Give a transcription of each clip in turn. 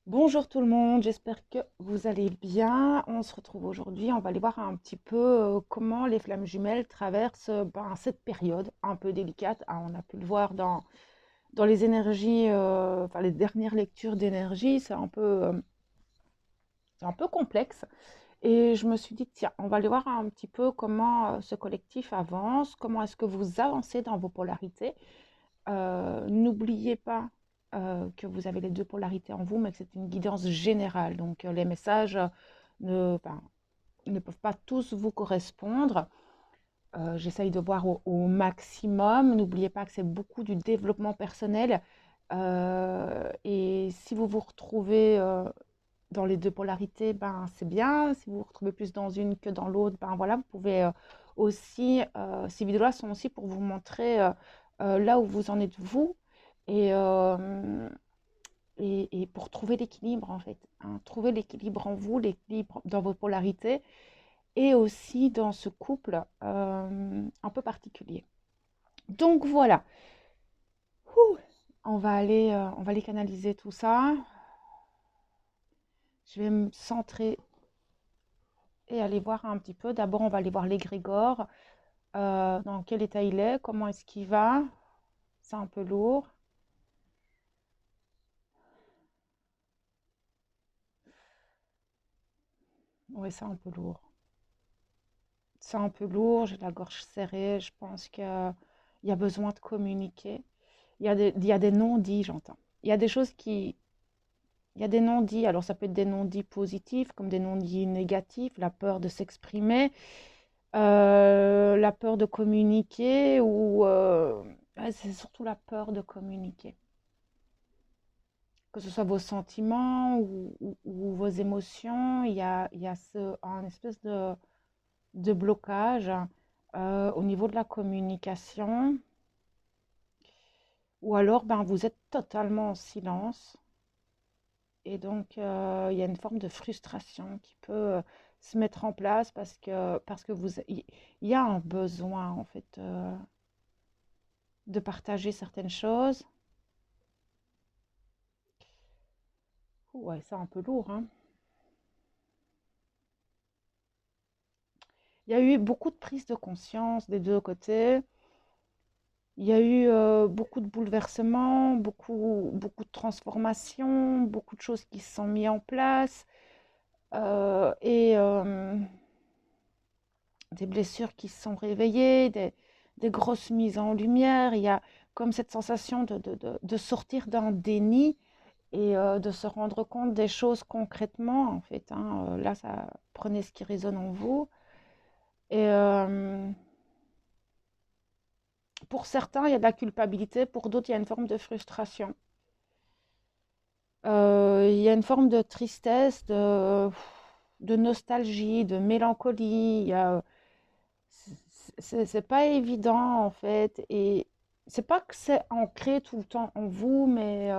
Bonjour tout le monde, j'espère que vous allez bien. On se retrouve aujourd'hui, on va aller voir un petit peu comment les flammes jumelles traversent cette période un peu délicate. Ah, on a pu le voir dans les énergies, enfin les dernières lectures d'énergie, c'est un peu complexe. Et je me suis dit, tiens, on va aller voir un petit peu comment ce collectif avance, comment est-ce que vous avancez dans vos polarités. N'oubliez pas que vous avez les deux polarités en vous, mais que c'est une guidance générale. Donc, les messages enfin, ne peuvent pas tous vous correspondre. J'essaye de voir au maximum. N'oubliez pas que c'est beaucoup du développement personnel. Et si vous vous retrouvez dans les deux polarités, ben, c'est bien. Si vous vous retrouvez plus dans une que dans l'autre, ben voilà, vous pouvez aussi, ces vidéos-là sont aussi pour vous montrer là où vous en êtes vous et, et pour trouver l'équilibre en fait, hein. Trouver l'équilibre en vous, l'équilibre dans vos polarités et aussi dans ce couple un peu particulier. Donc voilà. Ouh, on va aller canaliser tout ça. Je vais me centrer et aller voir un petit peu. D'abord, on va aller voir l'égrégore, dans quel état il est, comment est-ce qu'il va. C'est un peu lourd. Oui, c'est un peu lourd. C'est un peu lourd, j'ai la gorge serrée. Je pense qu'il y a besoin de communiquer. Il y a des non-dits, j'entends. Il y a des choses qui... Il y a des non-dits. Alors, ça peut être des non-dits positifs comme des non-dits négatifs, la peur de s'exprimer, la peur de communiquer ou... ouais, c'est surtout la peur de communiquer. Que ce soit vos sentiments ou vos émotions, il y a un espèce de blocage au niveau de la communication, ou alors ben, vous êtes totalement en silence, et donc il y a une forme de frustration qui peut se mettre en place parce que il y a un besoin en fait de partager certaines choses. Ouais, c'est un peu lourd, hein. Il y a eu beaucoup de prise de conscience des deux côtés. Il y a eu beaucoup de bouleversements, beaucoup de transformations, beaucoup de choses qui se sont mises en place et des blessures qui se sont réveillées, des grosses mises en lumière. Il y a comme cette sensation de sortir d'un déni et de se rendre compte des choses concrètement, en fait, hein. Là, ça prenez ce qui résonne en vous. Et pour certains, il y a de la culpabilité, pour d'autres, il y a une forme de frustration. Il y a une forme de tristesse, de nostalgie, de mélancolie. C'est pas évident en fait. Et c'est pas que c'est ancré tout le temps en vous, mais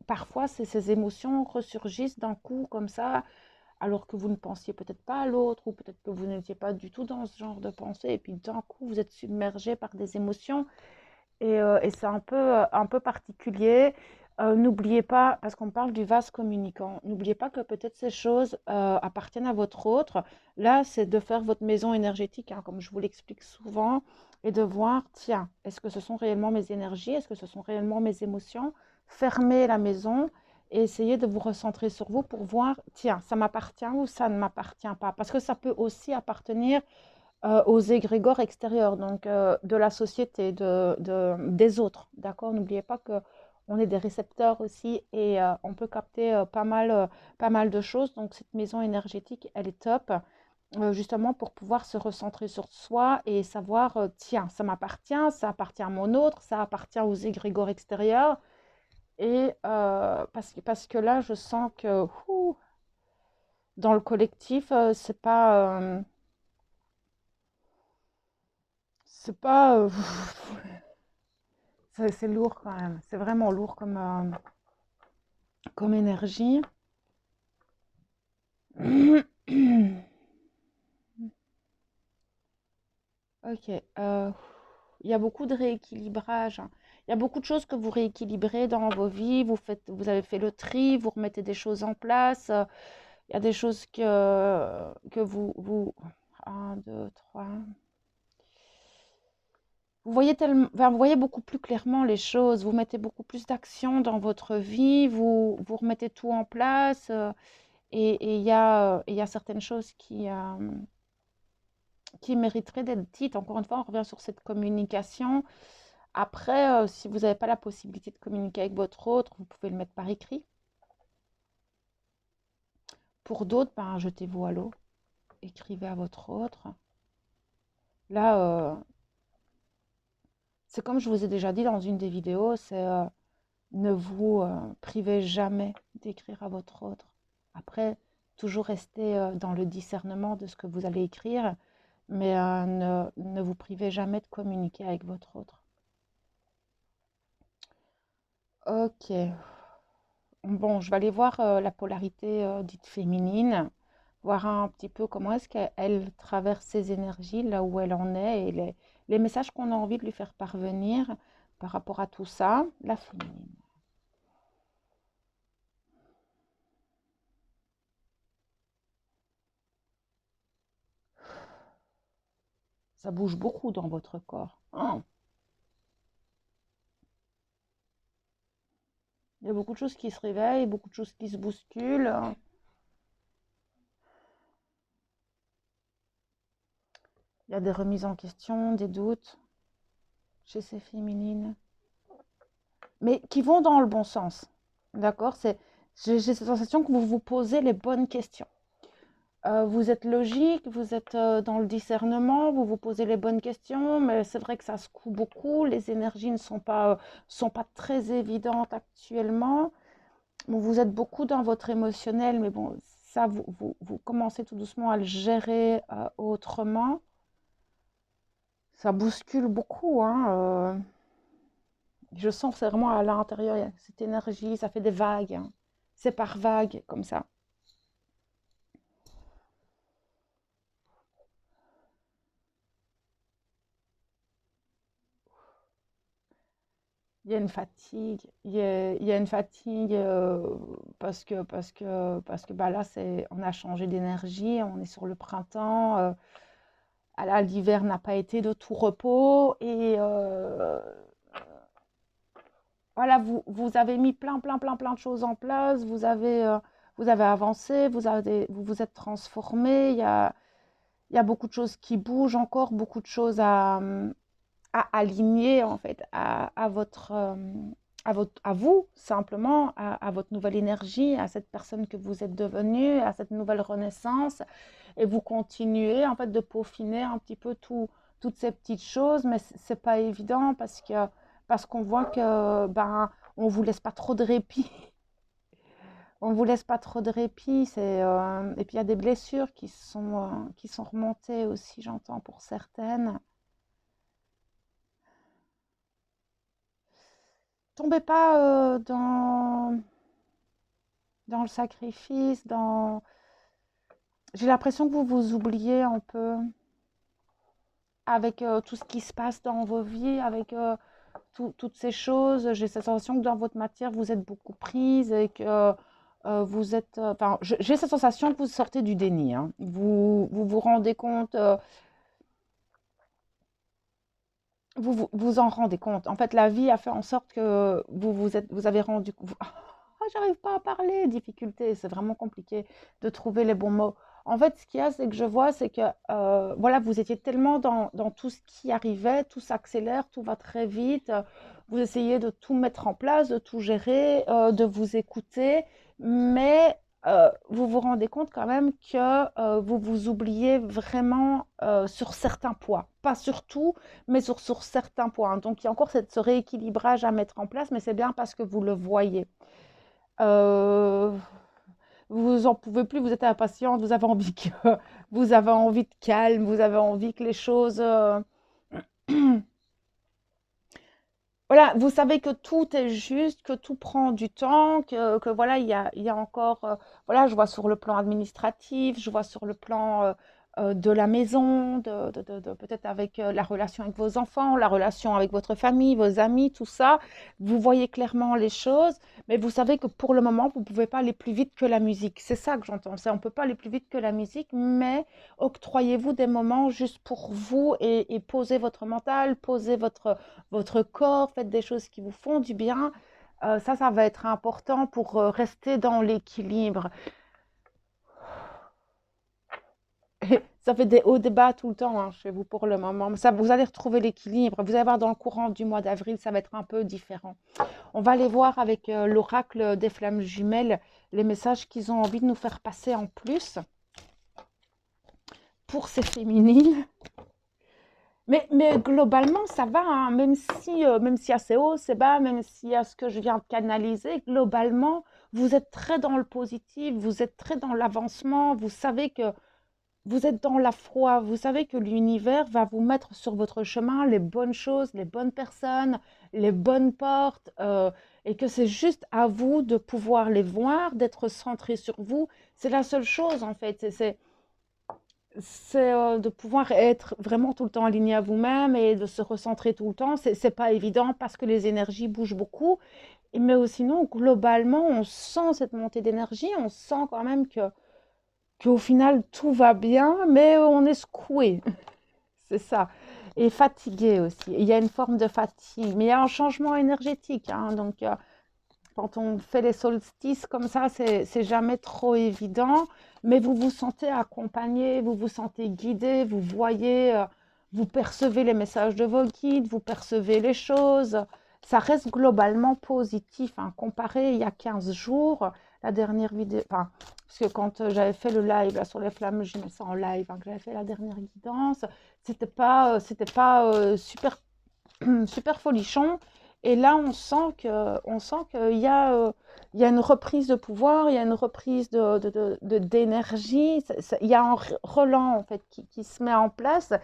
parfois ces émotions ressurgissent d'un coup comme ça, alors que vous ne pensiez peut-être pas à l'autre, ou peut-être que vous n'étiez pas du tout dans ce genre de pensée. Et puis d'un coup, vous êtes submergé par des émotions. Et c'est un peu particulier. N'oubliez pas, parce qu'on parle du vase communicant, n'oubliez pas que peut-être ces choses appartiennent à votre autre. Là, c'est de faire votre maison énergétique, hein, comme je vous l'explique souvent, et de voir, tiens, est-ce que ce sont réellement mes énergies? Est-ce que ce sont réellement mes émotions? Fermez la maison et essayez de vous recentrer sur vous pour voir, tiens, ça m'appartient ou ça ne m'appartient pas. Parce que ça peut aussi appartenir aux égrégores extérieurs, donc de la société, des autres. D'accord? N'oubliez pas que on est des récepteurs aussi et on peut capter pas mal de choses. Donc cette maison énergétique, elle est top, justement pour pouvoir se recentrer sur soi et savoir, tiens, ça m'appartient, ça appartient à mon autre, ça appartient aux égrégores extérieurs. Et parce que là, je sens que dans le collectif, c'est pas c'est lourd quand même. C'est vraiment lourd comme énergie. Ok. Il y a beaucoup de rééquilibrage, hein. Il y a beaucoup de choses que vous rééquilibrez dans vos vies. Vous avez fait le tri, vous remettez des choses en place. Il y a des choses que un, deux, trois. Vous voyez tellement, enfin, vous voyez beaucoup plus clairement les choses. Vous mettez beaucoup plus d'action dans votre vie. Vous remettez tout en place. Et il y a certaines choses qui mériteraient d'être dites. Encore une fois, on revient sur cette communication. Après, si vous n'avez pas la possibilité de communiquer avec votre autre, vous pouvez le mettre par écrit. Pour d'autres, ben, jetez-vous à l'eau, écrivez à votre autre. Là, c'est comme je vous ai déjà dit dans une des vidéos, c'est ne vous privez jamais d'écrire à votre autre. Après, toujours rester dans le discernement de ce que vous allez écrire, mais ne vous privez jamais de communiquer avec votre autre. Ok. Bon, je vais aller voir la polarité dite féminine, voir un petit peu comment est-ce qu'elle traverse ses énergies, là où elle en est, et les messages qu'on a envie de lui faire parvenir par rapport à tout ça. La féminine. Ça bouge beaucoup dans votre corps. Hein. Il y a beaucoup de choses qui se réveillent, beaucoup de choses qui se bousculent. Il y a des remises en question, des doutes chez ces féminines, mais qui vont dans le bon sens. D'accord? J'ai cette sensation que vous vous posez les bonnes questions. Vous êtes logique, vous êtes dans le discernement, vous vous posez les bonnes questions, mais c'est vrai que ça secoue beaucoup. Les énergies ne sont pas très évidentes actuellement. Bon, vous êtes beaucoup dans votre émotionnel, mais bon, ça, vous commencez tout doucement à le gérer autrement. Ça bouscule beaucoup, hein. Je sens que c'est vraiment à l'intérieur, il y a cette énergie, ça fait des vagues, hein. C'est par vagues, comme ça. Il y a une fatigue, il y a une fatigue parce que bah là, on a changé d'énergie, on est sur le printemps. Là, l'hiver n'a pas été de tout repos et voilà, vous avez mis plein de choses en place, vous avez avancé, vous vous êtes transformé, il y a beaucoup de choses qui bougent encore, beaucoup de choses à aligner en fait à vous simplement, à votre nouvelle énergie, à cette personne que vous êtes devenue, à cette nouvelle renaissance. Et vous continuez en fait de peaufiner un petit peu toutes ces petites choses, mais c'est pas évident parce qu'on voit que ben on vous laisse pas trop de répit. On vous laisse pas trop de répit. Et puis il y a des blessures qui sont remontées aussi, j'entends pour certaines. Tombez pas dans le sacrifice, J'ai l'impression que vous vous oubliez un peu avec tout ce qui se passe dans vos vies, avec toutes ces choses. J'ai cette sensation que dans votre matière, vous êtes beaucoup prise et que vous êtes... Enfin, j'ai cette sensation que vous sortez du déni, hein. Vous rendez compte... vous en rendez compte. En fait, la vie a fait en sorte que vous avez rendu... j'arrive pas à parler, difficulté, c'est vraiment compliqué de trouver les bons mots. En fait, ce qu'il y a, c'est que je vois, c'est que voilà, vous étiez tellement dans tout ce qui arrivait, tout s'accélère, tout va très vite. Vous essayez de tout mettre en place, de tout gérer, de vous écouter, mais vous vous rendez compte quand même que vous vous oubliez vraiment sur certains points. Pas sur tout, mais sur certains points. Donc, il y a encore ce rééquilibrage à mettre en place, mais c'est bien parce que vous le voyez. Euh, vous en pouvez plus, vous êtes impatiente, vous avez envie vous avez envie de calme, vous avez envie que les choses voilà, vous savez que tout est juste, que tout prend du temps, que voilà, il y a encore voilà, je vois sur le plan administratif, je vois sur le plan de la maison, peut-être avec la relation avec vos enfants, la relation avec votre famille, vos amis, tout ça. Vous voyez clairement les choses, mais vous savez que pour le moment, vous ne pouvez pas aller plus vite que la musique. C'est ça que j'entends. On ne peut pas aller plus vite que la musique, mais octroyez-vous des moments juste pour vous et posez votre mental, posez votre corps, faites des choses qui vous font du bien. Ça va être important pour rester dans l'équilibre. Ça fait des hauts débats tout le temps, hein, chez vous pour le moment. Mais ça, vous allez retrouver l'équilibre. Vous allez voir dans le courant du mois d'avril, ça va être un peu différent. On va aller voir avec l'oracle des flammes jumelles les messages qu'ils ont envie de nous faire passer en plus pour ces féminines. Mais globalement, ça va, hein, même s'il y a ces hauts, ces bas, même s'il y a ce que je viens de canaliser, globalement, vous êtes très dans le positif, vous êtes très dans l'avancement, vous savez que vous êtes dans la foi, vous savez que l'univers va vous mettre sur votre chemin les bonnes choses, les bonnes personnes, les bonnes portes, et que c'est juste à vous de pouvoir les voir, d'être centré sur vous. C'est la seule chose en fait, c'est de pouvoir être vraiment tout le temps aligné à vous-même et de se recentrer tout le temps. C'est pas évident parce que les énergies bougent beaucoup, mais sinon, globalement, on sent cette montée d'énergie, on sent quand même qu'au final, tout va bien, mais on est secoué, c'est ça. Et fatigué aussi. Il y a une forme de fatigue, mais il y a un changement énergétique, hein, donc, quand on fait les solstices comme ça, c'est jamais trop évident, mais vous vous sentez accompagné, vous vous sentez guidé, vous voyez, vous percevez les messages de vos guides, vous percevez les choses. Ça reste globalement positif, hein. Comparé il y a 15 jours, la dernière vidéo, enfin, parce que quand j'avais fait le live là, sur les flammes, je mets ça en live, hein, que j'avais fait la dernière guidance, c'était pas super super folichon. Et là, on sent il y a une reprise de pouvoir, il y a une reprise d'énergie. Il y a un relan en fait qui se met en place.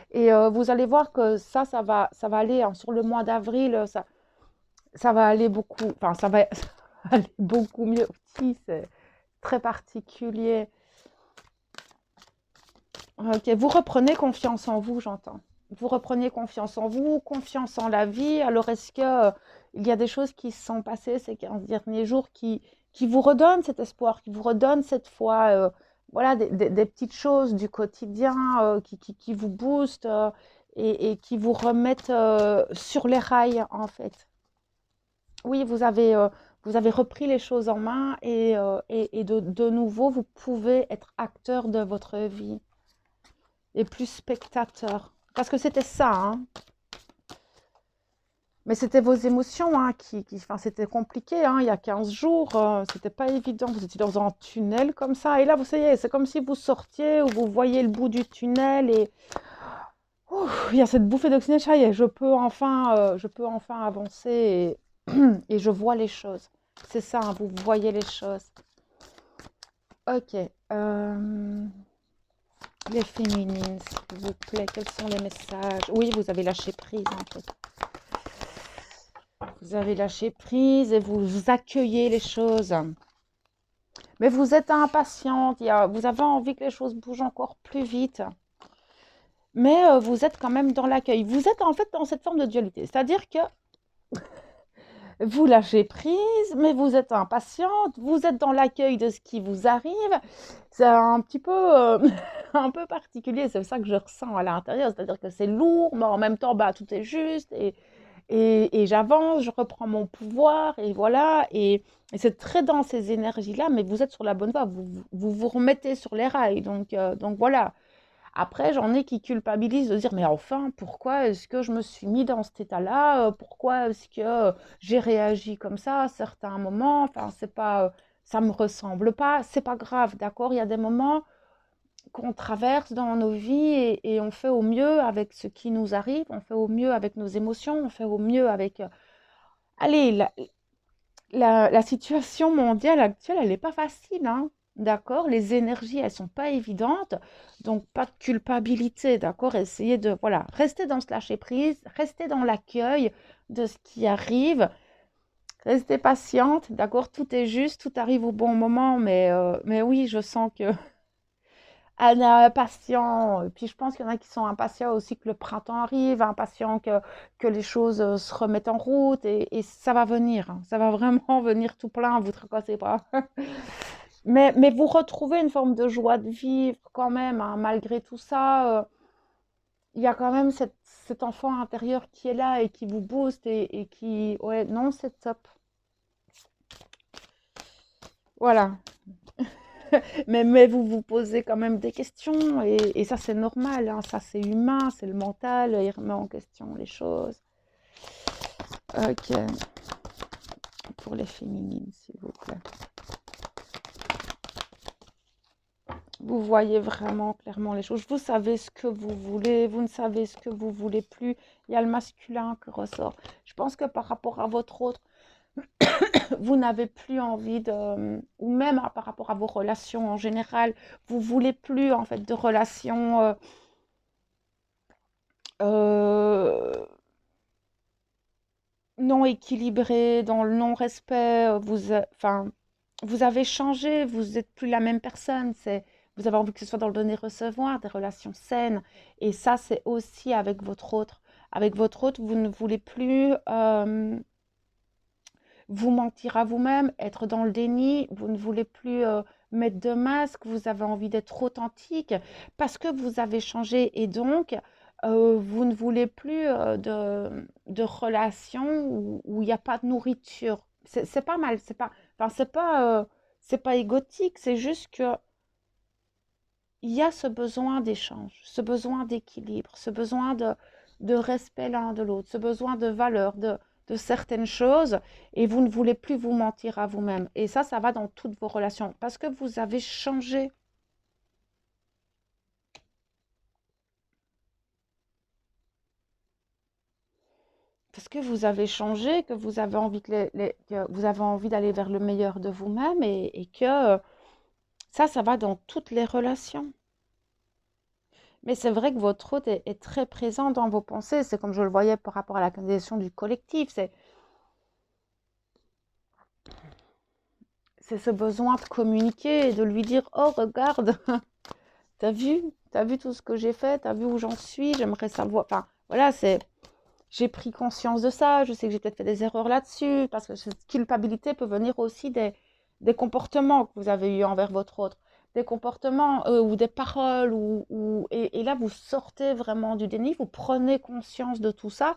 Et vous allez voir que ça va aller, hein, sur le mois d'avril. Ça va aller beaucoup. Enfin, ça va aller beaucoup mieux. Si, c'est très particulier. Ok, vous reprenez confiance en vous, j'entends. Vous reprenez confiance en vous, confiance en la vie. Alors, est-ce que il y a des choses qui se sont passées ces 15 derniers jours qui vous redonnent cet espoir, qui vous redonnent cette foi, voilà, des petites choses du quotidien qui vous boostent et qui vous remettent sur les rails, en fait. Oui, vous avez repris les choses en main et de nouveau, vous pouvez être acteur de votre vie et plus spectateur. Parce que c'était ça, hein. Mais c'était vos émotions, hein, enfin, c'était compliqué, hein, il y a 15 jours, c'était pas évident. Vous étiez dans un tunnel comme ça. Et là, vous savez, c'est comme si vous sortiez ou vous voyez le bout du tunnel et ouf, il y a cette bouffée d'oxygène. Ça y est, je peux enfin avancer et je vois les choses. C'est ça, hein, vous voyez les choses. Ok. Les féminines, s'il vous plaît, quels sont les messages? Oui, vous avez lâché prise en fait. Vous avez lâché prise et vous accueillez les choses. Mais vous êtes impatiente, vous avez envie que les choses bougent encore plus vite. Mais vous êtes quand même dans l'accueil. Vous êtes en fait dans cette forme de dualité. C'est-à-dire que vous lâchez prise, mais vous êtes impatiente, vous êtes dans l'accueil de ce qui vous arrive. C'est un petit peu, un peu particulier, c'est ça que je ressens à l'intérieur. C'est-à-dire que c'est lourd, mais en même temps, bah, tout est juste. Et j'avance, je reprends mon pouvoir, et voilà. Et c'est très dans ces énergies-là, mais vous êtes sur la bonne voie, vous remettez sur les rails. Donc voilà. Après, j'en ai qui culpabilisent de dire, mais enfin, pourquoi est-ce que je me suis mis dans cet état-là? Pourquoi est-ce que j'ai réagi comme ça à certains moments? Enfin, c'est pas, ça me ressemble pas. C'est pas grave, d'accord? Il y a des moments qu'on traverse dans nos vies et on fait au mieux avec ce qui nous arrive, on fait au mieux avec nos émotions, on fait au mieux avec... Allez, la situation mondiale actuelle, elle n'est pas facile, hein, d'accord? Les énergies, elles sont pas évidentes, donc pas de culpabilité, d'accord? Essayez de, voilà, rester dans ce lâcher-prise, rester dans l'accueil de ce qui arrive, restez patiente, d'accord? Tout est juste, tout arrive au bon moment, mais oui, je sens que impatients. Et puis je pense qu'il y en a qui sont impatients aussi que le printemps arrive, impatients que les choses se remettent en route et ça va venir, hein. Ça va vraiment venir tout plein, vous tracassez pas. Mais vous retrouvez une forme de joie de vivre quand même, hein, malgré tout ça. Il y a quand même cet enfant intérieur qui est là et qui vous booste et qui, ouais, non, c'est top. Voilà. Mais vous vous posez quand même des questions et ça c'est normal, hein, ça c'est humain, c'est le mental, il remet en question les choses. Ok, pour les féminines s'il vous plaît. Vous voyez vraiment clairement les choses, vous savez ce que vous voulez, vous ne savez ce que vous voulez plus, il y a le masculin qui ressort. Je pense que par rapport à votre autre, vous n'avez plus envie de, ou même par rapport à vos relations en général, vous voulez plus en fait de relations euh, non équilibrées, dans le non-respect. Enfin, vous avez changé, vous n'êtes plus la même personne. Vous avez envie que ce soit dans le donner-recevoir, des relations saines. Et ça, c'est aussi avec votre autre. Avec votre autre, vous ne voulez plus vous mentir à vous-même, être dans le déni, vous ne voulez plus mettre de masque, vous avez envie d'être authentique parce que vous avez changé et donc vous ne voulez plus de relations où il n'y a pas de nourriture. C'est pas mal, c'est pas, enfin, c'est pas égotique, c'est juste que il y a ce besoin d'échange, ce besoin d'équilibre, ce besoin de respect l'un de l'autre, ce besoin de valeur, de certaines choses, et vous ne voulez plus vous mentir à vous-même. Et ça va dans toutes vos relations, parce que vous avez changé. Parce que vous avez changé, que vous avez envie, que vous avez envie d'aller vers le meilleur de vous-même, et que ça va dans toutes les relations. Mais c'est vrai que votre hôte est très présent dans vos pensées. C'est comme je le voyais par rapport à la question du collectif. C'est ce besoin de communiquer et de lui dire, oh regarde, t'as vu, t'as vu tout ce que j'ai fait, t'as vu où j'en suis, j'aimerais savoir. Enfin, voilà, j'ai pris conscience de ça, je sais que j'ai peut-être fait des erreurs là-dessus, parce que cette culpabilité peut venir aussi des comportements que vous avez eus envers votre autre, des comportements ou des paroles, et là vous sortez vraiment du déni, vous prenez conscience de tout ça,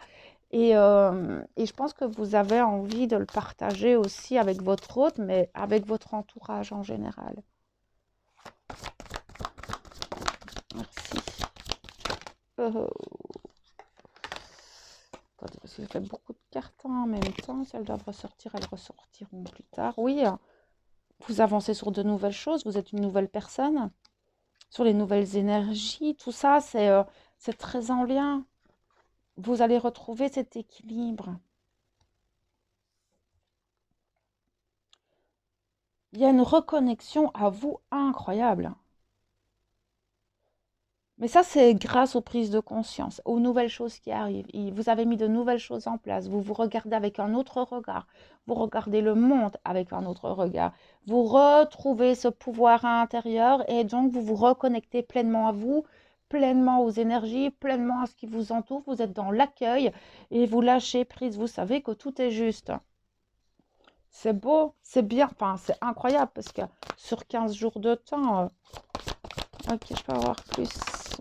et je pense que vous avez envie de le partager aussi avec votre autre, mais avec votre entourage en général. Merci. Euh, Attendez, parce que j'ai fait beaucoup de cartes en même temps. Si elles doivent ressortir, elles ressortiront plus tard. Oui, vous avancez sur de nouvelles choses. Vous êtes une nouvelle personne. Sur les nouvelles énergies, tout ça, c'est très en lien. Vous allez retrouver cet équilibre. Il y a une reconnexion à vous incroyable. Mais ça, c'est grâce aux prises de conscience, aux nouvelles choses qui arrivent. Vous avez mis de nouvelles choses en place. Vous vous regardez avec un autre regard. Vous regardez le monde avec un autre regard. Vous retrouvez ce pouvoir intérieur et donc vous vous reconnectez pleinement à vous, pleinement aux énergies, pleinement à ce qui vous entoure. Vous êtes dans l'accueil et vous lâchez prise. Vous savez que tout est juste. C'est beau, c'est bien, enfin, c'est incroyable parce que sur 15 jours de temps, ok, je peux avoir plus.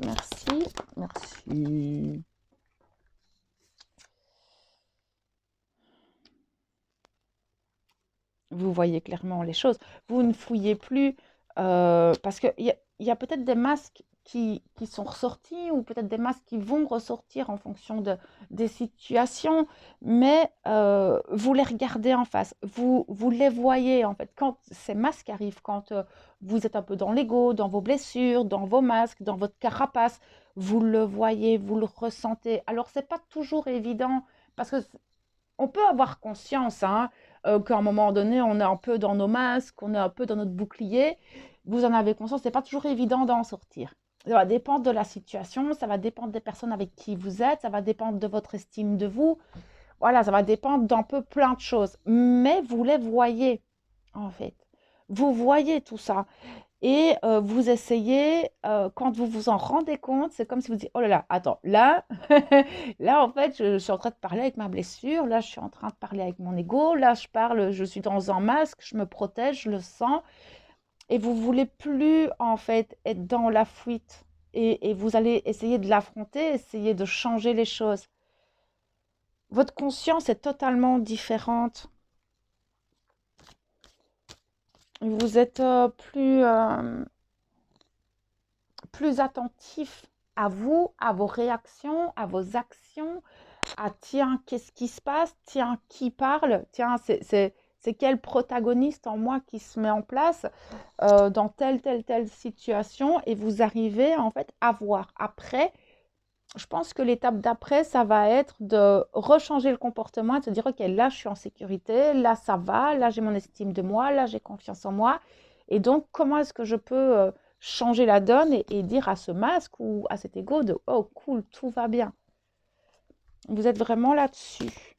Merci. Merci. Vous voyez clairement les choses. Vous ne fouillez plus parce qu'il y a peut-être des masques qui sont ressortis ou peut-être des masques qui vont ressortir en fonction des situations, mais vous les regardez en face. Vous les voyez en fait. Quand ces masques arrivent, quand vous êtes un peu dans l'ego, dans vos blessures, dans vos masques, dans votre carapace, vous le voyez, vous le ressentez. Alors, c'est pas toujours évident parce que on peut avoir conscience hein, qu'à un moment donné, on est un peu dans nos masques, on est un peu dans notre bouclier. Vous en avez conscience, c'est pas toujours évident d'en sortir. Ça va dépendre de la situation, ça va dépendre des personnes avec qui vous êtes, ça va dépendre de votre estime de vous. Voilà, ça va dépendre d'un peu plein de choses. Mais vous les voyez, en fait. Vous voyez tout ça. Et vous essayez, quand vous vous en rendez compte, c'est comme si vous dites, oh là là, attends, là, là, en fait, je suis en train de parler avec ma blessure, là, je suis en train de parler avec mon ego, là, je parle, je suis dans un masque, je me protège, je le sens, et vous voulez plus, en fait, être dans la fuite, et vous allez essayer de l'affronter, essayer de changer les choses. Votre conscience est totalement différente. Vous êtes plus attentif à vous, à vos réactions, à vos actions, à tiens, qu'est-ce qui se passe, tiens, qui parle, tiens, c'est quel protagoniste en moi qui se met en place dans telle situation, et vous arrivez en fait à voir. Après, je pense que l'étape d'après, ça va être de rechanger le comportement et de se dire, OK, là, je suis en sécurité, là, ça va, là, j'ai mon estime de moi, là, j'ai confiance en moi. Et donc, comment est-ce que je peux changer la donne et dire à ce masque ou à cet ego de, oh, cool, tout va bien. Vous êtes vraiment là-dessus.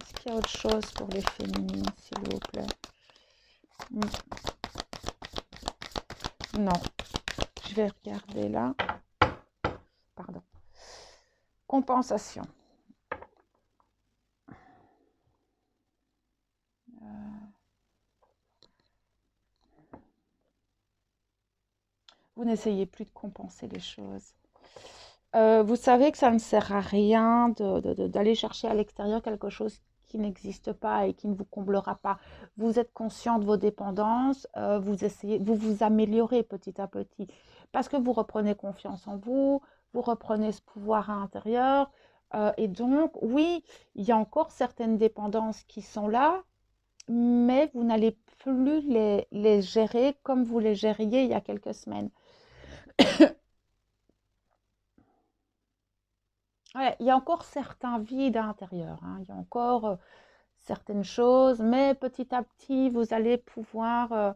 Est-ce qu'il y a autre chose pour les féminines, s'il vous plaît? Non. Je vais regarder là. Pardon. Compensation. Vous n'essayez plus de compenser les choses. Vous savez que ça ne sert à rien d'aller chercher à l'extérieur quelque chose qui n'existe pas et qui ne vous comblera pas. Vous êtes conscient de vos dépendances, vous essayez, vous vous améliorez petit à petit parce que vous reprenez confiance en vous, vous reprenez ce pouvoir à l'intérieur. Et donc, oui, il y a encore certaines dépendances qui sont là, mais vous n'allez plus les gérer comme vous les gériez il y a quelques semaines. Ouais, il y a encore certains vides à l'intérieur, hein. Il y a encore certaines choses, mais petit à petit, vous allez pouvoir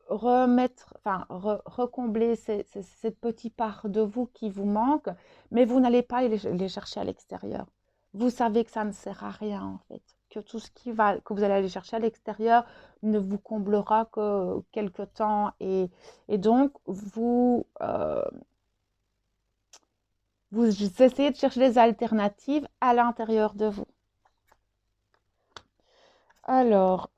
remettre, enfin, recombler cette petite part de vous qui vous manque, mais vous n'allez pas les chercher à l'extérieur. Vous savez que ça ne sert à rien, en fait, que tout ce que vous allez aller chercher à l'extérieur ne vous comblera que quelque temps, et donc vous essayez de chercher des alternatives à l'intérieur de vous. Alors,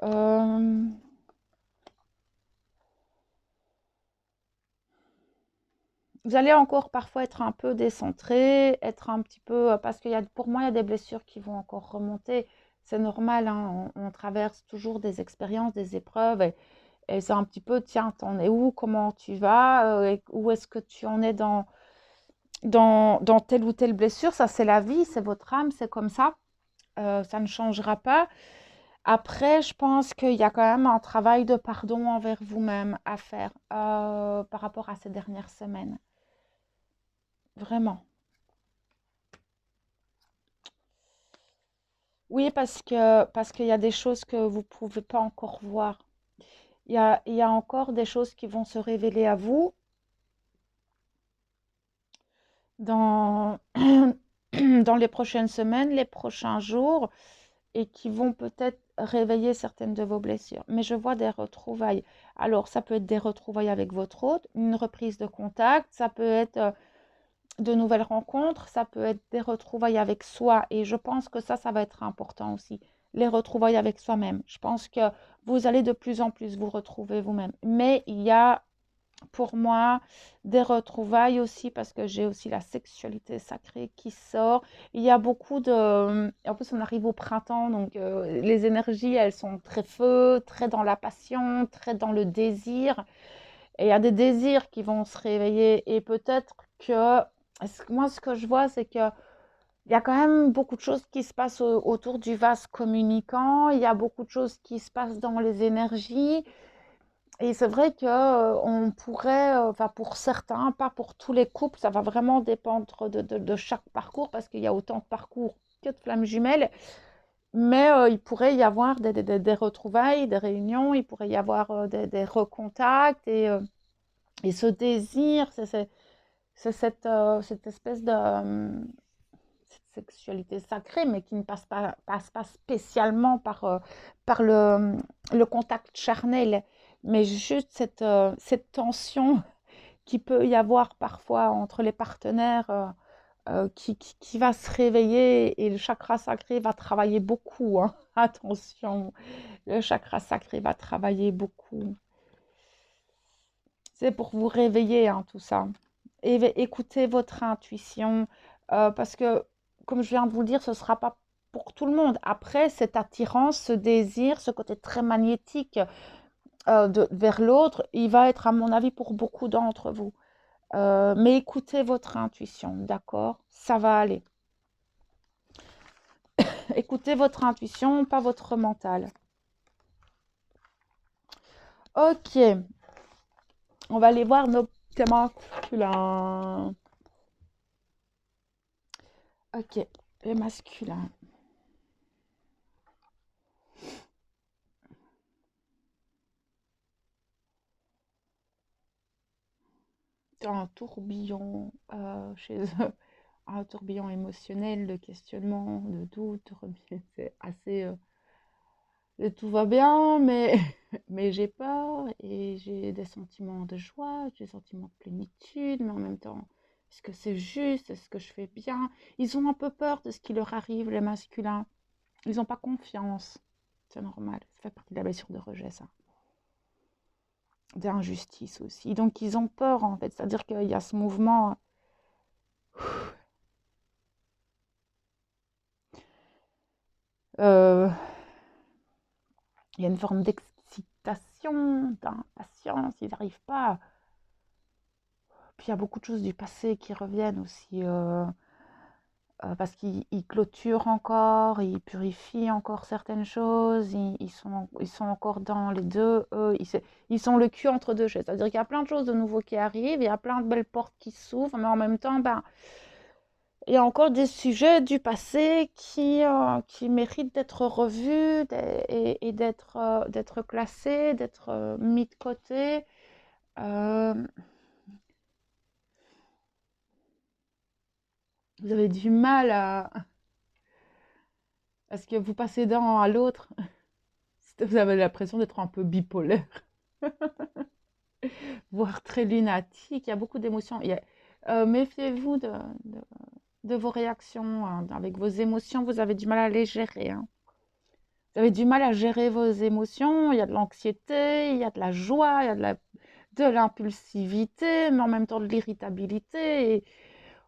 vous allez encore parfois être un peu décentré, être un petit peu, parce pour moi, il y a des blessures qui vont encore remonter. C'est normal, hein, on traverse toujours des expériences, des épreuves, et c'est un petit peu, tiens, t'en es où, comment tu vas, où est-ce que tu en es dans telle ou telle blessure. Ça, c'est la vie, c'est votre âme, c'est comme ça. Ça ne changera pas. Après, je pense qu'il y a quand même un travail de pardon envers vous-même à faire par rapport à ces dernières semaines. Vraiment. Oui, parce qu'il y a des choses que vous ne pouvez pas encore voir. Il y a encore des choses qui vont se révéler à vous dans, dans les prochaines semaines, les prochains jours, et qui vont peut-être réveiller certaines de vos blessures. Mais je vois des retrouvailles. Alors, ça peut être des retrouvailles avec votre hôte, une reprise de contact, ça peut être de nouvelles rencontres, ça peut être des retrouvailles avec soi. Et je pense que ça va être important aussi. Les retrouvailles avec soi-même. Je pense que vous allez de plus en plus vous retrouver vous-même. Mais il y a pour moi des retrouvailles aussi parce que j'ai aussi la sexualité sacrée qui sort. Il y a beaucoup de... En plus, on arrive au printemps, donc les énergies, elles sont très feu, très dans la passion, très dans le désir. Et il y a des désirs qui vont se réveiller. Et peut-être que... Moi, ce que je vois, c'est que il y a quand même beaucoup de choses qui se passent autour du vase communicant. Il y a beaucoup de choses qui se passent dans les énergies. Et c'est vrai que on pourrait, enfin pour certains, pas pour tous les couples, ça va vraiment dépendre de chaque parcours parce qu'il y a autant de parcours que de flammes jumelles. Mais il pourrait y avoir des retrouvailles, des réunions, il pourrait y avoir des recontacts, et ce désir, c'est cette espèce de, sexualité sacrée, mais qui ne passe pas spécialement par le contact charnel, mais juste cette tension qui peut y avoir parfois entre les partenaires qui va se réveiller et le chakra sacré va travailler beaucoup, hein. Attention, le chakra sacré va travailler beaucoup. C'est pour vous réveiller, hein, tout ça. Et écoutez votre intuition, parce que, comme je viens de vous le dire, ce ne sera pas pour tout le monde. Après, cette attirance, ce désir, ce côté très magnétique vers l'autre, il va être, à mon avis, pour beaucoup d'entre vous. Mais écoutez votre intuition, d'accord? Ça va aller. Écoutez votre intuition, pas votre mental. Ok, on va aller voir nos thèmes masculins. Ok, les masculins. C'est un tourbillon chez eux, un tourbillon émotionnel de questionnement, de doute, de remise. C'est assez. Tout va bien, mais, mais j'ai peur et j'ai des sentiments de joie, des sentiments de plénitude, mais en même temps, est-ce que c'est juste? Est-ce que je fais bien? Ils ont un peu peur de ce qui leur arrive, les masculins. Ils n'ont pas confiance. C'est normal. Ça fait partie de la blessure de rejet, ça. D'injustice aussi. Donc, ils ont peur, en fait. C'est-à-dire qu'il y a ce mouvement. Euh, il y a une forme d'excitation, d'impatience. Ils n'arrivent pas. Puis il y a beaucoup de choses du passé qui reviennent aussi. Parce qu'ils clôturent encore, ils purifient encore certaines choses, ils sont encore dans les deux, eux, ils sont le cul entre deux chaises. C'est-à-dire qu'il y a plein de choses de nouveau qui arrivent, il y a plein de belles portes qui s'ouvrent, mais en même temps, ben, il y a encore des sujets du passé qui méritent d'être revus et d'être classés, d'être mis de côté. Euh, vous avez du mal à ce que vous passez d'un à l'autre. Vous avez l'impression d'être un peu bipolaire, voire très lunatique. Il y a beaucoup d'émotions. Méfiez-vous de vos réactions, hein. Avec vos émotions, vous avez du mal à les gérer, hein. Vous avez du mal à gérer vos émotions. Il y a de l'anxiété, il y a de la joie, il y a de l'impulsivité, mais en même temps de l'irritabilité. Et,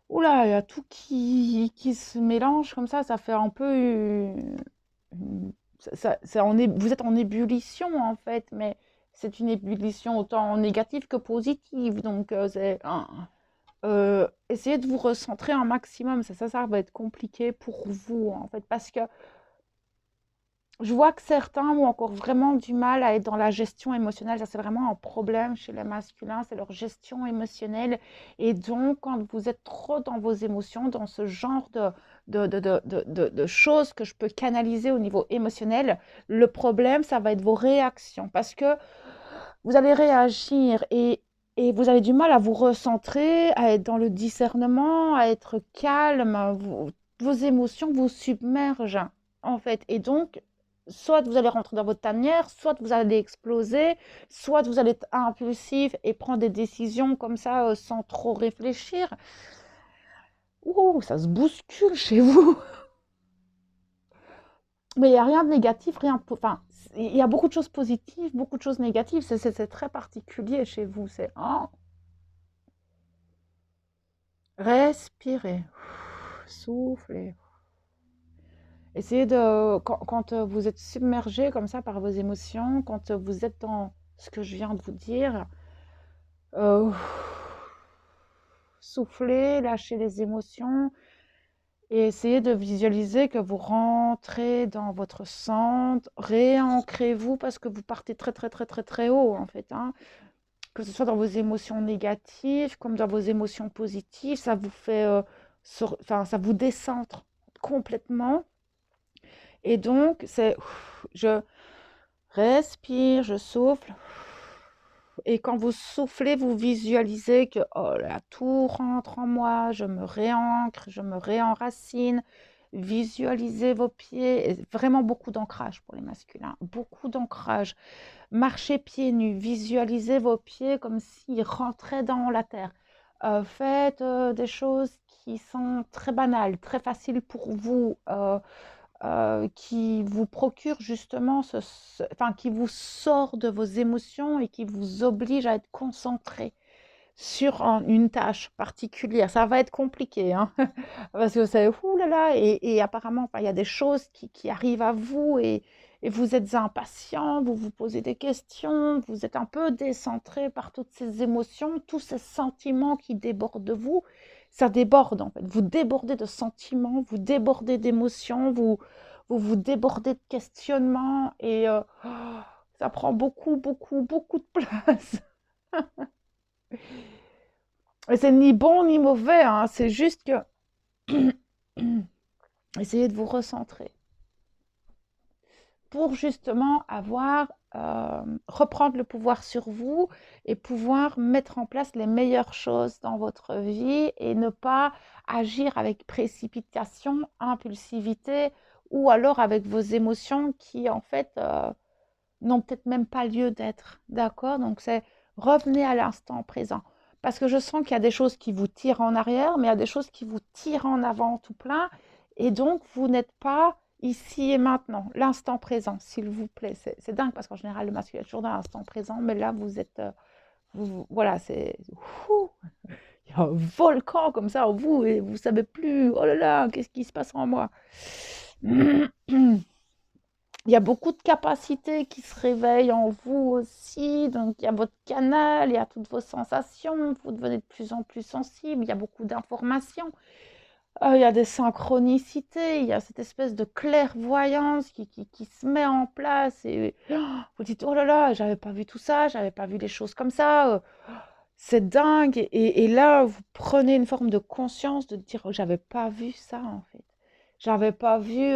oula, il y a tout qui se mélange comme ça fait un peu vous êtes en ébullition en fait, mais c'est une ébullition autant négative que positive. Donc, essayez de vous recentrer un maximum. Ça va être compliqué pour vous en fait, parce que je vois que certains ont encore vraiment du mal à être dans la gestion émotionnelle. Ça, c'est vraiment un problème chez les masculins, c'est leur gestion émotionnelle. Et donc, quand vous êtes trop dans vos émotions, dans ce genre de choses que je peux canaliser au niveau émotionnel, le problème, ça va être vos réactions. Parce que vous allez réagir et vous avez du mal à vous recentrer, à être dans le discernement, à être calme. Vos émotions vous submergent, en fait. Et donc, soit vous allez rentrer dans votre tanière, soit vous allez exploser, soit vous allez être impulsif et prendre des décisions comme ça sans trop réfléchir. Ouh, ça se bouscule chez vous. Mais il n'y a rien de négatif, enfin, il y a beaucoup de choses positives, beaucoup de choses négatives. C'est très particulier chez vous. C'est respirez, soufflez. Essayez quand vous êtes submergé comme ça par vos émotions, quand vous êtes dans ce que je viens de vous dire, euh, soufflez, lâchez les émotions et essayez de visualiser que vous rentrez dans votre centre, réancrez-vous parce que vous partez très très très très très haut en fait, hein. Que ce soit dans vos émotions négatives comme dans vos émotions positives, ça vous fait, enfin, ça vous décentre complètement. Et donc, je respire, je souffle Et quand vous soufflez, vous visualisez que oh là, tout rentre en moi, je me réancre, je me réenracine. Visualisez vos pieds, et vraiment beaucoup d'ancrage pour les masculins, beaucoup d'ancrage. Marchez pieds nus, visualisez vos pieds comme s'ils rentraient dans la terre. Faites des choses qui sont très banales, très faciles pour vous, qui vous procurent justement, enfin, qui vous sort de vos émotions et qui vous oblige à être concentré sur une tâche particulière. Ça va être compliqué, hein, parce que c'est ouh là là, et apparemment, enfin, il y a des choses qui arrivent à vous et vous êtes impatient, vous vous posez des questions, vous êtes un peu décentré par toutes ces émotions, tous ces sentiments qui débordent de vous. Ça déborde en fait. Vous débordez de sentiments, vous débordez d'émotions, vous débordez de questionnements et ça prend beaucoup, beaucoup, beaucoup de place. Et c'est ni bon ni mauvais, hein, c'est juste que essayez de vous recentrer pour justement reprendre le pouvoir sur vous et pouvoir mettre en place les meilleures choses dans votre vie et ne pas agir avec précipitation, impulsivité ou alors avec vos émotions qui en fait n'ont peut-être même pas lieu d'être. D'accord? Donc c'est revenez à l'instant présent. Parce que je sens qu'il y a des choses qui vous tirent en arrière, mais il y a des choses qui vous tirent en avant tout plein. Et donc, vous n'êtes pas ici et maintenant, l'instant présent, s'il vous plaît. C'est dingue parce qu'en général, le masculin est toujours dans l'instant présent, mais là, vous êtes. Voilà, c'est. Il y a un volcan comme ça en vous et vous ne savez plus, oh là là, qu'est-ce qui se passe en moi? Il y a beaucoup de capacités qui se réveillent en vous aussi. Donc, il y a votre canal, il y a toutes vos sensations. Vous devenez de plus en plus sensible. Il y a beaucoup d'informations. Il y a des synchronicités. Il y a cette espèce de clairvoyance qui se met en place. Et vous dites, oh là là, j'avais pas vu tout ça. J'avais pas vu les choses comme ça. C'est dingue. Et là, vous prenez une forme de conscience de dire, oh, j'avais pas vu ça en fait. J'avais pas vu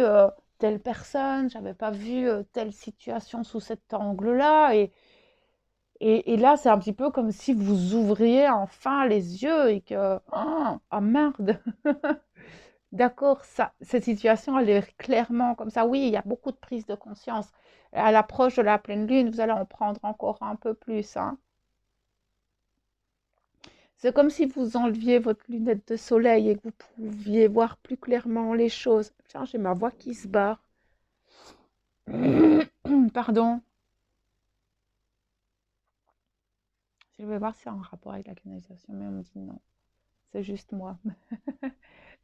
telle personne, j'avais pas vu telle situation sous cet angle-là. Et là, c'est un petit peu comme si vous ouvriez enfin les yeux et que, oh merde, d'accord, cette situation, elle est clairement comme ça. Oui, il y a beaucoup de prise de conscience. À l'approche de la pleine lune, vous allez en prendre encore un peu plus, hein. C'est comme si vous enleviez votre lunette de soleil et que vous pouviez voir plus clairement les choses. Tiens, j'ai ma voix qui se barre. Pardon. Je vais voir si c'est en rapport avec la canalisation, mais on me dit non. C'est juste moi.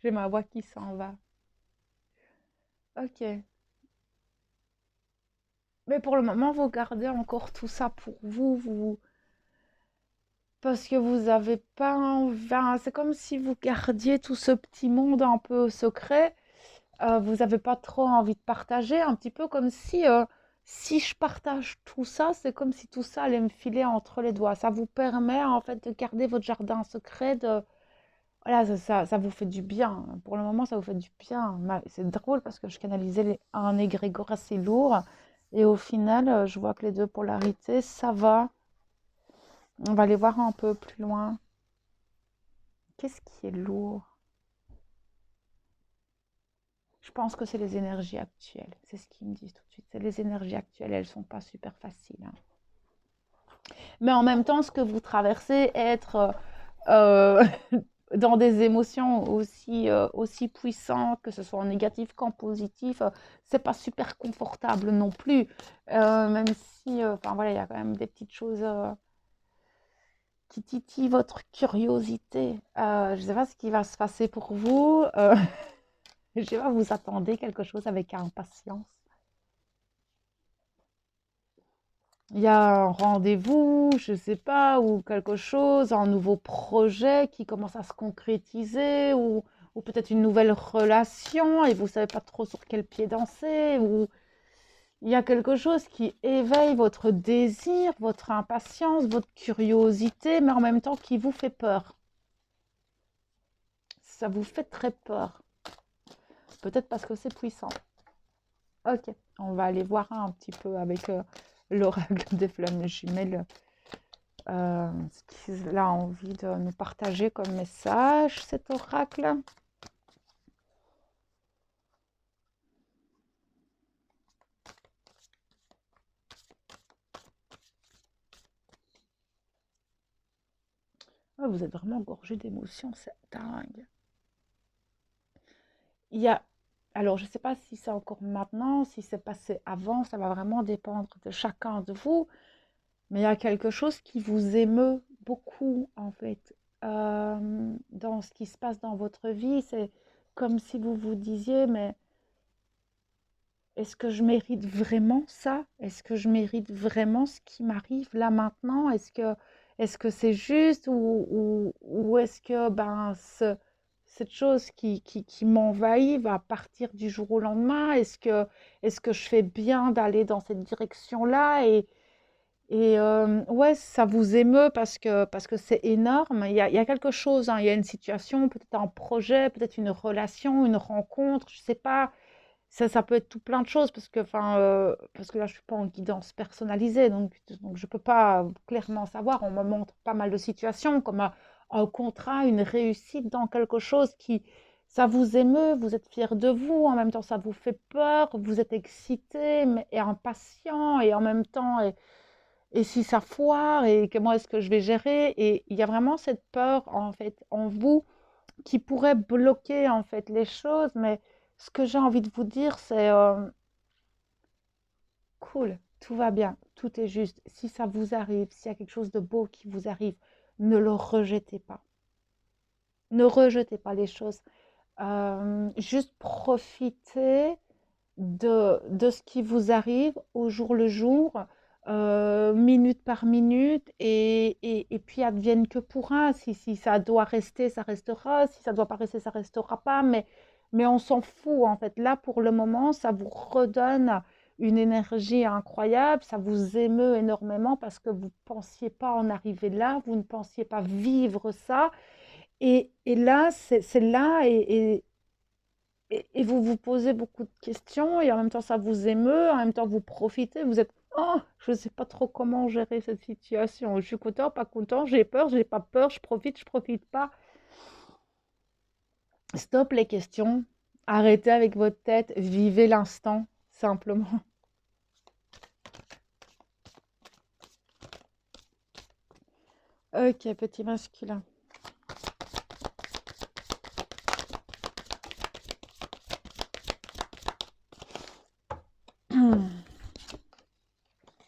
J'ai ma voix qui s'en va. Ok. Mais pour le moment, vous gardez encore tout ça pour vous, parce que vous avez pas envie. C'est comme si vous gardiez tout ce petit monde un peu secret. Vous n'avez pas trop envie de partager, un petit peu comme si je partage tout ça, c'est comme si tout ça allait me filer entre les doigts. Ça vous permet en fait de garder votre jardin secret, voilà, ça vous fait du bien. Pour le moment, ça vous fait du bien. C'est drôle parce que je canalisais un égrégore assez lourd et au final, je vois que les deux polarités, ça va. On va les voir un peu plus loin. Qu'est-ce qui est lourd? Je pense que c'est les énergies actuelles. C'est ce qu'ils me disent tout de suite. C'est les énergies actuelles, elles sont pas super faciles, hein. Mais en même temps, ce que vous traversez, être dans des émotions aussi puissantes, que ce soit en négatif qu'en positif, c'est pas super confortable non plus. Même si, enfin voilà, il y a quand même des petites choses qui titillent votre curiosité. Je ne sais pas ce qui va se passer pour vous. Je sais pas, vous attendez quelque chose avec impatience. Il y a un rendez-vous, je ne sais pas, ou quelque chose, un nouveau projet qui commence à se concrétiser, ou peut-être une nouvelle relation et vous ne savez pas trop sur quel pied danser, ou il y a quelque chose qui éveille votre désir, votre impatience, votre curiosité, mais en même temps qui vous fait peur. Ça vous fait très peur. Peut-être parce que c'est puissant. Ok, on va aller voir un petit peu avec l'oracle des flammes jumelles. ce qu'il a envie de nous partager comme message, cet oracle. Ah, vous êtes vraiment gorgé d'émotions, c'est dingue. Il y a, alors je ne sais pas si c'est encore maintenant, si c'est passé avant, ça va vraiment dépendre de chacun de vous, mais il y a quelque chose qui vous émeut beaucoup en fait dans ce qui se passe dans votre vie. C'est comme si vous vous disiez, mais est-ce que je mérite vraiment ça? Est-ce que je mérite vraiment ce qui m'arrive là maintenant? Est-ce que c'est juste ou est-ce que ben, cette chose qui m'envahit va partir du jour au lendemain? Est-ce que je fais bien d'aller dans cette direction-là? Et ouais, ça vous émeut parce que c'est énorme. Il y a quelque chose, hein, il y a une situation, peut-être un projet, peut-être une relation, une rencontre, je sais pas. Ça peut être tout plein de choses parce que là, je suis pas en guidance personnalisée, donc je peux pas clairement savoir. On me montre pas mal de situations comme un contrat, une réussite dans quelque chose qui, ça vous émeut, vous êtes fier de vous, en même temps ça vous fait peur, vous êtes excité et impatient et en même temps, et si ça foire et comment est-ce que je vais gérer? Et il y a vraiment cette peur en fait en vous qui pourrait bloquer en fait les choses, mais ce que j'ai envie de vous dire, c'est cool, tout va bien, tout est juste. Si ça vous arrive, s'il y a quelque chose de beau qui vous arrive, ne le rejetez pas. Ne rejetez pas les choses. Juste profitez de ce qui vous arrive au jour le jour, minute par minute, et puis advienne que pourra. Si ça doit rester, ça restera. Si ça ne doit pas rester, ça restera pas. Mais on s'en fout, en fait. Là, pour le moment, ça vous redonne une énergie incroyable, ça vous émeut énormément parce que vous ne pensiez pas en arriver là, vous ne pensiez pas vivre ça. Et là, c'est là, et vous vous posez beaucoup de questions et en même temps ça vous émeut, en même temps vous profitez, vous êtes oh, je ne sais pas trop comment gérer cette situation. Je suis content, pas content, j'ai peur, j'ai pas peur, je profite pas. Stop les questions, arrêtez avec votre tête, vivez l'instant simplement. Ok, petit masculin.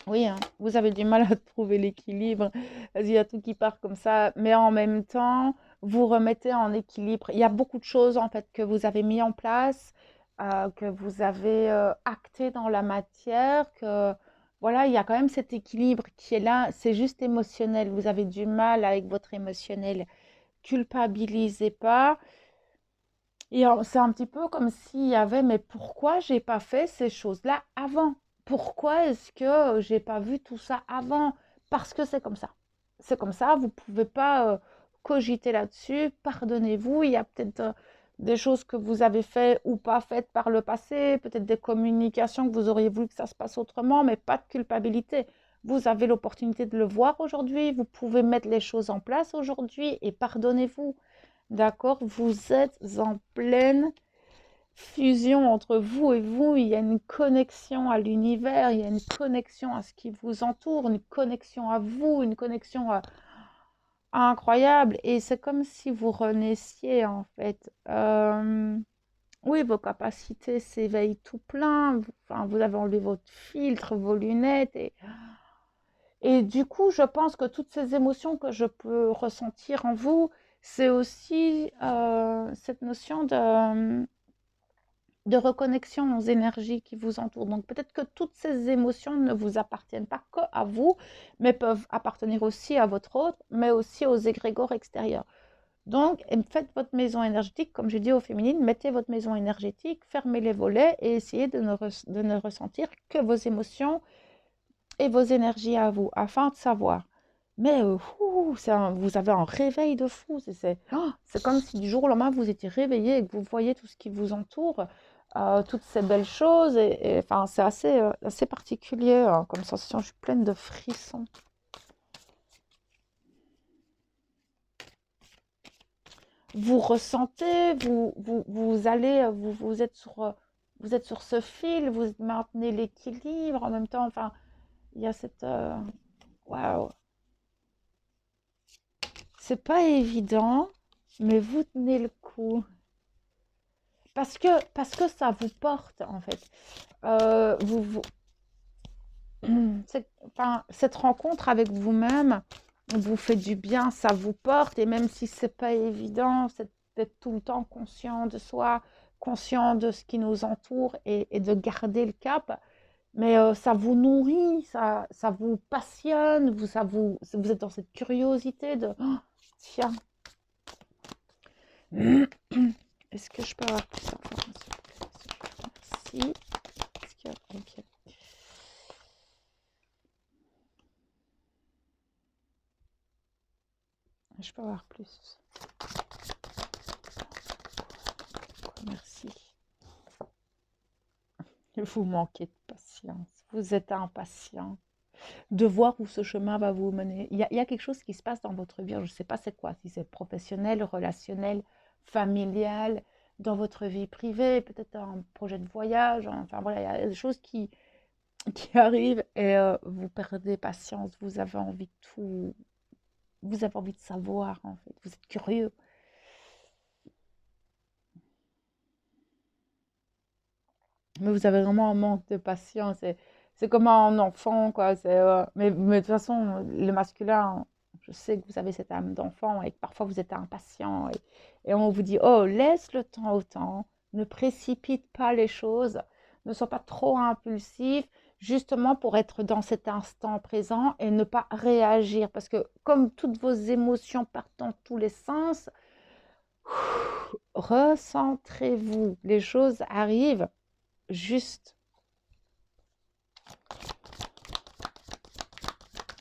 Oui, hein, vous avez du mal à trouver l'équilibre. Il y a tout qui part comme ça, mais en même temps, vous remettez en équilibre. Il y a beaucoup de choses en fait que vous avez mis en place, que vous avez acté dans la matière, que voilà, il y a quand même cet équilibre qui est là. C'est juste émotionnel. Vous avez du mal avec votre émotionnel. Culpabilisez pas. Et c'est un petit peu comme s'il y avait, mais pourquoi j'ai pas fait ces choses-là avant? Pourquoi est-ce que j'ai pas vu tout ça avant? Parce que c'est comme ça. C'est comme ça, vous pouvez pas cogiter là-dessus. Pardonnez-vous, il y a peut-être des choses que vous avez fait ou pas faites par le passé, peut-être des communications que vous auriez voulu que ça se passe autrement, mais pas de culpabilité. Vous avez l'opportunité de le voir aujourd'hui, vous pouvez mettre les choses en place aujourd'hui et pardonnez-vous. D'accord? Vous êtes en pleine fusion entre vous et vous. Il y a une connexion à l'univers, il y a une connexion à ce qui vous entoure, une connexion à vous, une connexion incroyable. Et c'est comme si vous renaissiez, en fait. Oui, vos capacités s'éveillent tout plein. Enfin, vous avez enlevé votre filtre, vos lunettes. Et du coup, je pense que toutes ces émotions que je peux ressentir en vous, c'est aussi cette notion de reconnexion aux énergies qui vous entourent. Donc peut-être que toutes ces émotions ne vous appartiennent pas que à vous, mais peuvent appartenir aussi à votre autre, mais aussi aux égrégores extérieurs. Donc faites votre maison énergétique, comme j'ai dit au féminin, mettez votre maison énergétique, fermez les volets et essayez de ne ressentir que vos émotions et vos énergies à vous, afin de savoir. Mais vous avez un réveil de fou. C'est comme si du jour au lendemain, vous étiez réveillé et que vous voyez tout ce qui vous entoure, toutes ces belles choses. Enfin, c'est assez particulier comme sensation. Je suis pleine de frissons. vous ressentez, vous allez, vous êtes sur ce fil, vous maintenez l'équilibre en même temps. Enfin, il y a cette, waouh, c'est pas évident, mais vous tenez le coup parce que ça vous porte en fait. Vous, enfin, cette rencontre avec vous-même vous fait du bien, ça vous porte, et même si c'est pas évident, c'est d'être tout le temps conscient de soi, conscient de ce qui nous entoure et de garder le cap. Mais ça vous nourrit, ça vous passionne, vous êtes dans cette curiosité de oh, tiens, est-ce que je peux avoir plus d'informations? Merci. Ok. Je peux avoir plus. Merci. Vous manquez de patience. Vous êtes impatient de voir où ce chemin va vous mener. Il y a quelque chose qui se passe dans votre vie. Je ne sais pas c'est quoi, si c'est professionnel, relationnel, familial, dans votre vie privée, peut-être un projet de voyage. Enfin voilà, il y a des choses qui arrivent et vous perdez patience. Vous avez envie de tout. Vous avez envie de savoir en fait. Vous êtes curieux. Mais vous avez vraiment un manque de patience. C'est comme un enfant, quoi. Mais de toute façon, le masculin, je sais que vous avez cette âme d'enfant et que parfois vous êtes impatient. Et on vous dit, oh, laisse le temps au temps, ne précipite pas les choses, ne sois pas trop impulsif, justement pour être dans cet instant présent et ne pas réagir. Parce que comme toutes vos émotions partent dans tous les sens, recentrez-vous. Les choses arrivent juste.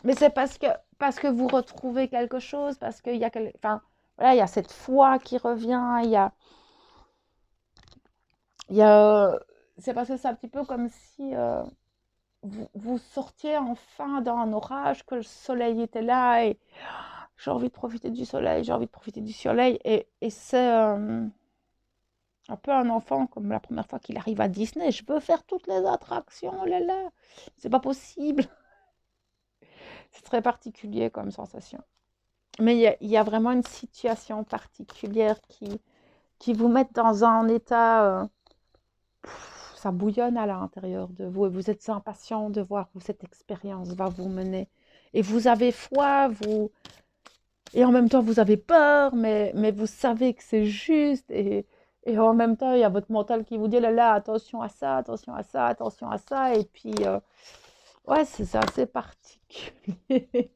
Mais c'est parce que vous retrouvez quelque chose, parce qu'il y a enfin, voilà, il y a cette foi qui revient, il y a c'est parce que c'est un petit peu comme si vous sortiez enfin d'un orage, que le soleil était là et j'ai envie de profiter du soleil, j'ai envie de profiter du soleil et c'est un peu un enfant comme la première fois qu'il arrive à Disney, je veux faire toutes les attractions, oh là là, c'est pas possible. C'est très particulier comme sensation. Mais il y a vraiment une situation particulière qui vous met dans un état, ça bouillonne à l'intérieur de vous et vous êtes impatient de voir où cette expérience va vous mener. Et vous avez foi, et en même temps vous avez peur, mais vous savez que c'est juste. Et en même temps, il y a votre mental qui vous dit, là, là, attention à ça, attention à ça, attention à ça. Et puis, ouais, c'est assez particulier.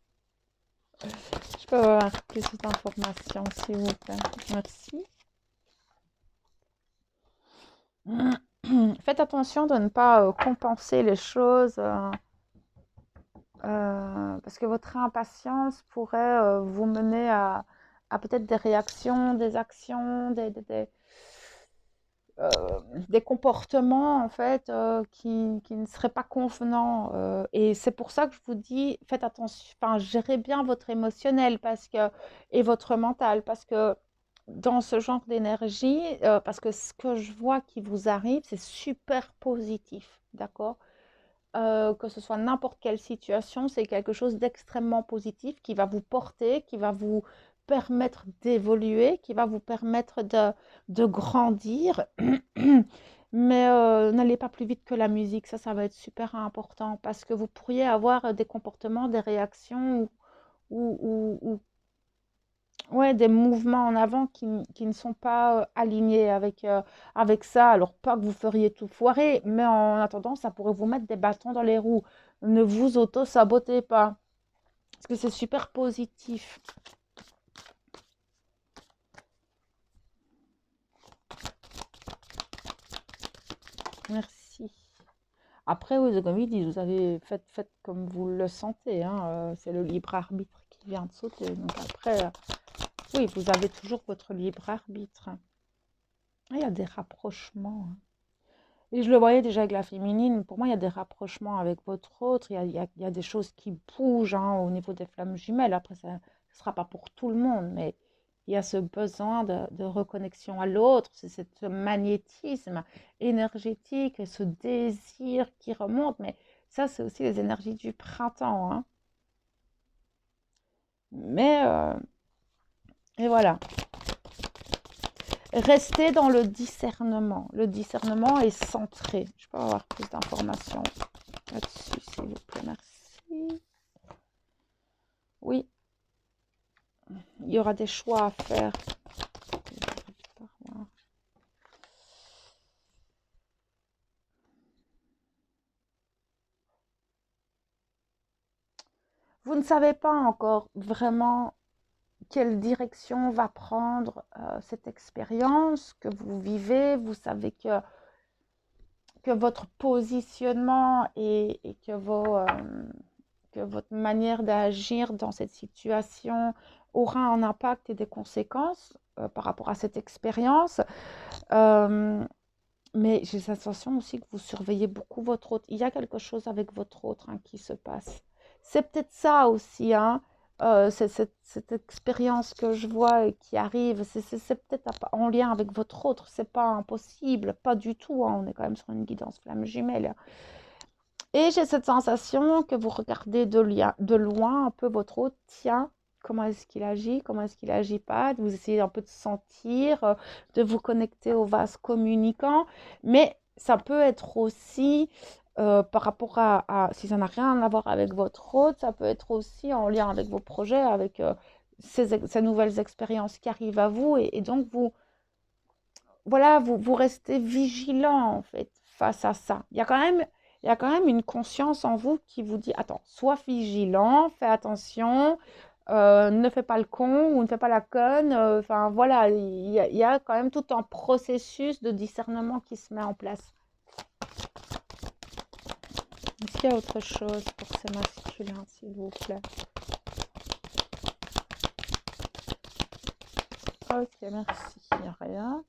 Je peux avoir plus d'informations, s'il vous plaît. Merci. Faites attention de ne pas compenser les choses parce que votre impatience pourrait vous mener à peut-être des réactions, des actions, euh, des comportements en fait qui ne seraient pas convenants. Et c'est pour ça que je vous dis, faites attention, enfin, gérez bien votre émotionnel et votre mental parce que dans ce genre d'énergie, parce que ce que je vois qui vous arrive, c'est super positif, d'accord? Que ce soit n'importe quelle situation, c'est quelque chose d'extrêmement positif qui va vous porter, qui va vous permettre d'évoluer, qui va vous permettre de grandir. Mais n'allez pas plus vite que la musique, ça va être super important parce que vous pourriez avoir des comportements, des réactions ou ouais, des mouvements en avant qui ne sont pas alignés avec ça. Alors, pas que vous feriez tout foirer, mais en attendant, ça pourrait vous mettre des bâtons dans les roues. Ne vous auto-sabotez pas, parce que c'est super positif. Merci. Après, oui, comme ils disent, vous avez faites comme vous le sentez, hein, c'est le libre arbitre qui vient de sauter. Donc après, oui, vous avez toujours votre libre arbitre. Ah, il y a des rapprochements, hein. Et je le voyais déjà avec la féminine. Pour moi, il y a des rapprochements avec votre autre. Il y a des choses qui bougent hein, au niveau des flammes jumelles. Après, ça ne sera pas pour tout le monde, mais il y a ce besoin de reconnexion à l'autre, c'est ce magnétisme énergétique, et ce désir qui remonte. Mais ça, c'est aussi les énergies du printemps, hein. Mais, et voilà. Restez dans le discernement. Le discernement est centré. Je peux avoir plus d'informations là-dessus, s'il vous plaît. Merci. Oui, il y aura des choix à faire. Vous ne savez pas encore vraiment quelle direction va prendre cette expérience que vous vivez. Vous savez que votre positionnement et que votre manière d'agir dans cette situation aura un impact et des conséquences par rapport à cette expérience. Mais j'ai la sensation aussi que vous surveillez beaucoup votre autre. Il y a quelque chose avec votre autre qui se passe. C'est peut-être ça aussi, hein. Cette expérience que je vois et qui arrive, c'est peut-être en lien avec votre autre. C'est pas impossible, pas du tout, hein. On est quand même sur une guidance flamme jumelle. Et j'ai cette sensation que vous regardez de loin un peu votre autre. Tiens, comment est-ce qu'il agit, comment est-ce qu'il agit pas. Vous essayez un peu de sentir, de vous connecter au vase communicant. Mais ça peut être aussi par rapport si ça n'a rien à voir avec votre autre, ça peut être aussi en lien avec vos projets, avec ces nouvelles expériences qui arrivent à vous. Et donc, voilà, vous restez vigilant en fait face à ça. Il y a quand même une conscience en vous qui vous dit, attends, sois vigilant, fais attention, ne fais pas le con ou ne fais pas la conne. Enfin voilà, il y a quand même tout un processus de discernement qui se met en place. Est-ce qu'il y a autre chose pour ces masculins, s'il vous plaît? Ok, merci. Il n'y a rien.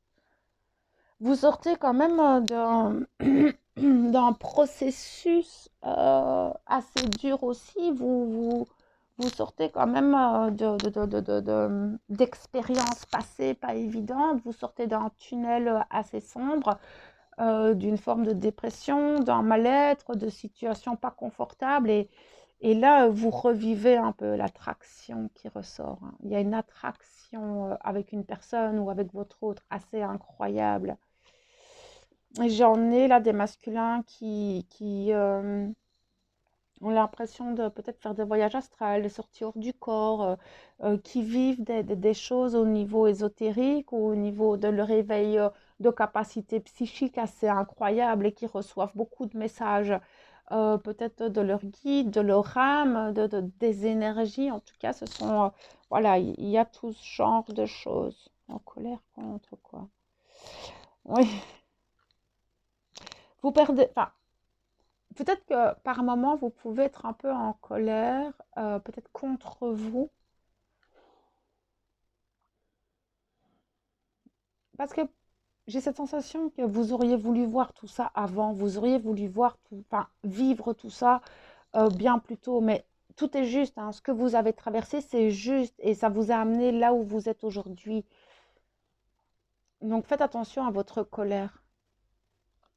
Vous sortez quand même d'un processus assez dur aussi. Vous sortez quand même d'expériences passées pas évidentes. Vous sortez d'un tunnel assez sombre, d'une forme de dépression, d'un mal-être, de situations pas confortables. Et là, vous revivez un peu l'attraction qui ressort, hein. Il y a une attraction avec une personne ou avec votre autre assez incroyable. J'en ai là des masculins qui ont l'impression de peut-être faire des voyages astrales, des sorties hors du corps, qui vivent des choses au niveau ésotérique ou au niveau de leur éveil de capacité psychique assez incroyable et qui reçoivent beaucoup de messages, peut-être de leur guide, de leur âme, des énergies. En tout cas, voilà, il y a tout ce genre de choses. En colère contre quoi? Oui, vous perdez, enfin, peut-être que par moment, vous pouvez être un peu en colère, peut-être contre vous, parce que j'ai cette sensation que vous auriez voulu voir tout ça avant, vous auriez voulu voir enfin, vivre tout ça bien plus tôt, mais tout est juste, hein. Ce que vous avez traversé, c'est juste, et ça vous a amené là où vous êtes aujourd'hui. Donc faites attention à votre colère.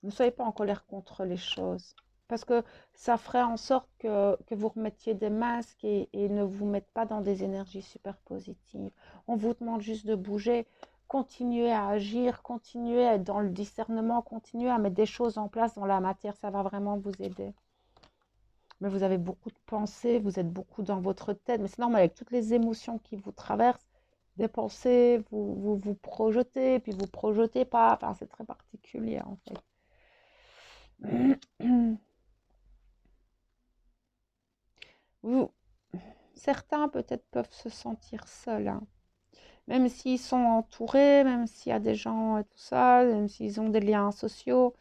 Ne soyez pas en colère contre les choses. Parce que ça ferait en sorte que vous remettiez des masques et ne vous mettez pas dans des énergies super positives. On vous demande juste de bouger, continuer à agir, continuer à être dans le discernement, continuer à mettre des choses en place dans la matière. Ça va vraiment vous aider. Mais vous avez beaucoup de pensées, vous êtes beaucoup dans votre tête. Mais c'est normal, avec toutes les émotions qui vous traversent, des pensées, vous projetez, puis vous projetez pas. Enfin, c'est très particulier en fait. Vous, certains peut-être peuvent se sentir seuls, hein. Même s'ils sont entourés, même s'il y a des gens et tout ça, même s'ils ont des liens sociaux,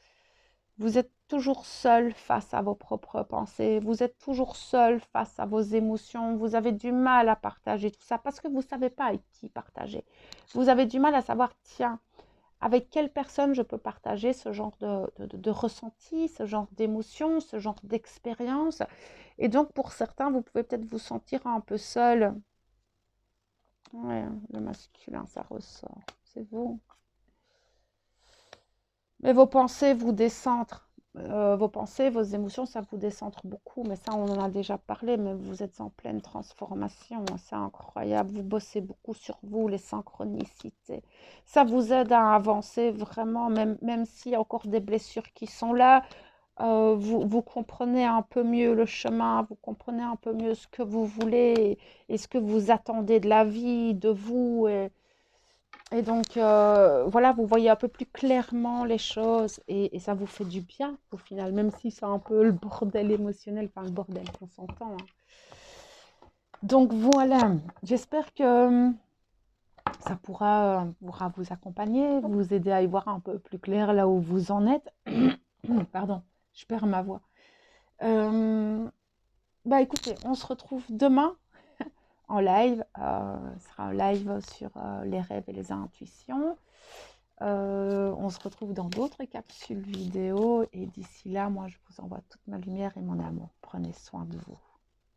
vous êtes toujours seul face à vos propres pensées, vous êtes toujours seul face à vos émotions, vous avez du mal à partager tout ça parce que vous ne savez pas avec qui partager. Vous avez du mal à savoir, tiens, avec quelle personne je peux partager ce genre de ressenti, ce genre d'émotion, ce genre d'expérience. Et donc, pour certains, vous pouvez peut-être vous sentir un peu seul Ouais, le masculin, ça ressort. C'est vous. Mais vos pensées vous décentrent. Vos pensées, vos émotions, ça vous décentre beaucoup. Mais ça, on en a déjà parlé. Mais vous êtes en pleine transformation. C'est incroyable. Vous bossez beaucoup sur vous, les synchronicités. Ça vous aide à avancer vraiment, même s'il y a encore des blessures qui sont là. Vous comprenez un peu mieux le chemin. Vous comprenez un peu mieux ce que vous voulez et ce que vous attendez de la vie, de vous. Et donc, voilà, vous voyez un peu plus clairement les choses et ça vous fait du bien au final, même si c'est un peu le bordel émotionnel, enfin le bordel qu'on s'entend, hein. Donc voilà, j'espère que ça pourra vous accompagner, vous aider à y voir un peu plus clair là où vous en êtes. Pardon, je perds ma voix. Euh, Bah écoutez, on se retrouve demain en live. Ce sera un live sur les rêves et les intuitions. On se retrouve dans d'autres capsules vidéo et d'ici là, moi, je vous envoie toute ma lumière et mon amour. Prenez soin de vous.